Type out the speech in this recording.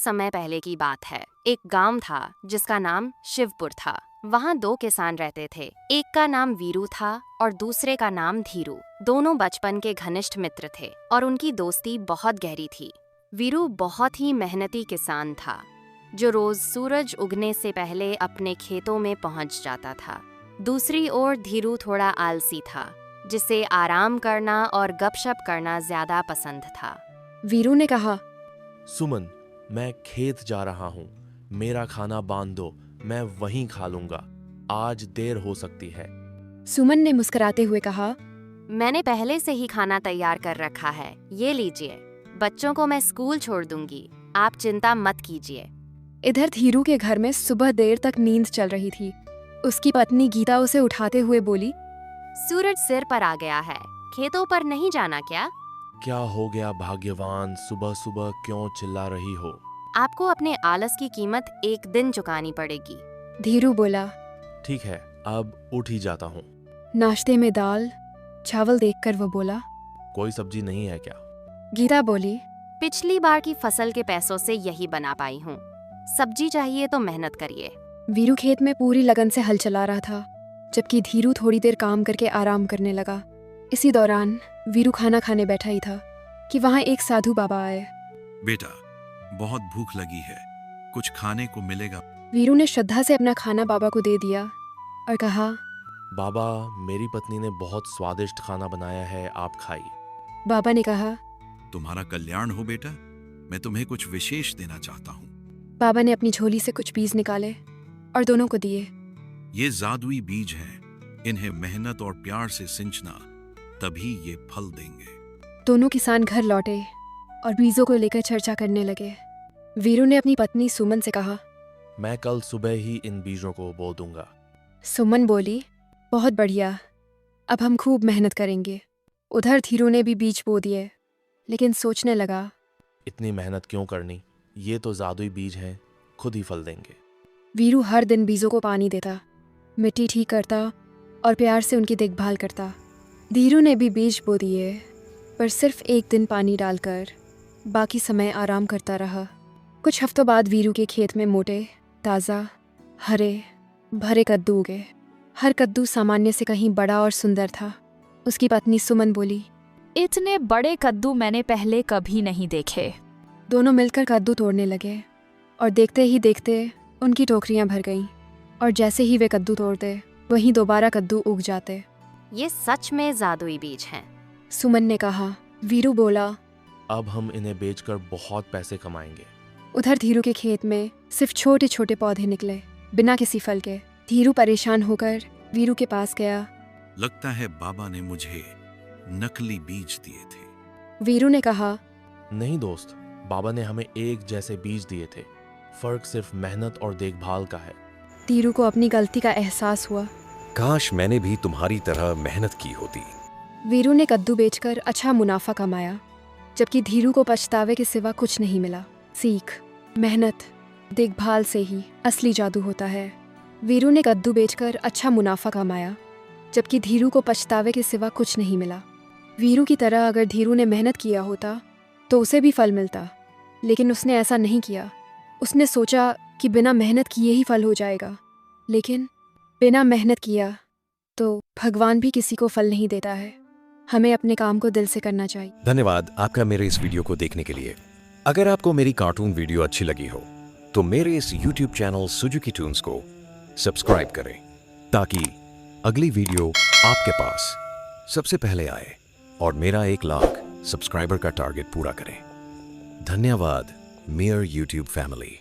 समय पहले की बात है। एक गांव था जिसका नाम शिवपुर था। वहाँ दो किसान रहते थे। एक का नाम वीरू था और दूसरे का नाम धीरू। दोनों बचपन के घनिष्ठ मित्र थे और उनकी दोस्ती बहुत गहरी थी। वीरू बहुत ही मेहनती किसान था, जो रोज सूरज उगने से पहले अपने खेतों में पहुंच जाता था। दूसरी ओर धीरू थोड़ा आलसी था, जिसे आराम करना और गपशप करना ज्यादा पसंद था। वीरू ने कहा, सुमन, मैं खेत जा रहा हूँ। मेरा खाना बांध दो, मैं वहीं खा लूंगा। आज देर हो सकती है। सुमन ने मुस्कुराते हुए कहा, मैंने पहले से ही खाना तैयार कर रखा है, ये लीजिए। बच्चों को मैं स्कूल छोड़ दूंगी, आप चिंता मत कीजिए। इधर धीरू के घर में सुबह देर तक नींद चल रही थी। उसकी पत्नी गीता उसे उठाते हुए बोली, सूरज सिर पर आ गया है, खेतों पर नहीं जाना क्या? क्या हो गया भाग्यवान, सुबह सुबह क्यों चिल्ला रही हो? आपको अपने आलस की कीमत एक दिन चुकानी पड़ेगी। धीरू बोला। ठीक है, अब उठ ही जाता हूँ। नाश्ते में दाल चावल देखकर वो बोला। कोई सब्जी नहीं है क्या? गीता बोली, पिछली बार की फसल के पैसों से यही बना पाई हूँ। सब्जी चाहिए तो मेहनत करिए। वीरू खेत में पूरी लगन से हल चला रहा था, जबकि धीरू थोड़ी देर काम करके आराम करने लगा। इसी दौरान वीरू खाना खाने बैठा ही था कि वहाँ एक साधु बाबा आए। बेटा, बहुत भूख लगी है, कुछ खाने को मिलेगा? वीरू ने श्रद्धा से अपना खाना बाबा को दे दिया और कहा, बाबा, मेरी पत्नी ने बहुत स्वादिष्ट खाना बनाया है, आप खाइए। बाबा ने कहा। तुम्हारा कल्याण हो बेटा, मैं तुम्हें कुछ विशेष देना चाहता हूँ। बाबा ने अपनी झोली से कुछ बीज निकाले और दोनों को दिए। ये जादुई बीज हैं, इन्हें मेहनत और प्यार से सिंचना, तभी ये फल देंगे। दोनों किसान घर लौटे और बीजों को लेकर चर्चा करने लगे। वीरू ने अपनी पत्नी सुमन से कहा, मैं कल सुबह ही इन बीजों को बो दूंगा। सुमन बोली, बहुत बढ़िया, अब हम खूब मेहनत करेंगे। उधर धीरू ने भी बीज बो दिए, लेकिन सोचने लगा, इतनी मेहनत क्यों करनी, ये तो जादुई बीज हैं, खुद ही फल देंगे। वीरू हर दिन बीजों को पानी देता, मिट्टी ठीक करता और प्यार से उनकी देखभाल करता। धीरू ने भी बीज बो दिए, पर सिर्फ एक दिन पानी डालकर, बाकी समय आराम करता रहा। कुछ हफ्तों बाद वीरू के खेत में मोटे, ताज़ा, हरे भरे कद्दू उगे। हर कद्दू सामान्य से कहीं बड़ा और सुंदर था। उसकी पत्नी सुमन बोली, इतने बड़े कद्दू मैंने पहले कभी नहीं देखे। दोनों मिलकर कद्दू तोड़ने लगे और देखते ही देखते उनकी टोकरियां भर गईं। और जैसे ही वे कद्दू तोड़ते, वहीं दोबारा कद्दू उग जाते। ये सच में जादुई बीज हैं। सुमन ने कहा। वीरू बोला, अब हम इन्हें बेचकर बहुत पैसे कमाएंगे। उधर धीरू के खेत में सिर्फ छोटे छोटे पौधे निकले, बिना किसी फल के। धीरू परेशान होकर वीरू के पास गया। लगता है बाबा ने मुझे नकली बीज दिए थे। वीरू ने कहा, नहीं दोस्त, बाबा ने हमें एक जैसे बीज दिए थे, फर्क सिर्फ मेहनत और देखभाल का है। धीरू को अपनी गलती का एहसास हुआ। काश मैंने भी तुम्हारी तरह मेहनत की होती। वीरू ने कद्दू बेचकर अच्छा मुनाफा कमाया, जबकि धीरू को पछतावे के सिवा कुछ नहीं मिला। सीख, मेहनत, देखभाल से ही असली जादू होता है। वीरू ने कद्दू बेचकर अच्छा मुनाफा कमाया, जबकि धीरू को पछतावे के सिवा कुछ नहीं मिला। वीरू की तरह अगर धीरू ने मेहनत किया होता तो उसे भी फल मिलता, लेकिन उसने ऐसा नहीं किया। उसने सोचा कि बिना मेहनत किए ही फल हो जाएगा, लेकिन बिना मेहनत किया तो भगवान भी किसी को फल नहीं देता है। हमें अपने काम को दिल से करना चाहिए। धन्यवाद आपका मेरे इस वीडियो को देखने के लिए। अगर आपको मेरी कार्टून वीडियो अच्छी लगी हो तो मेरे इस YouTube चैनल सुजुकी टून्स को सब्सक्राइब करें, ताकि अगली वीडियो आपके पास सबसे पहले आए और मेरा 1 लाख सब्सक्राइबर का टारगेट पूरा करें। धन्यवाद मेयर YouTube फैमिली।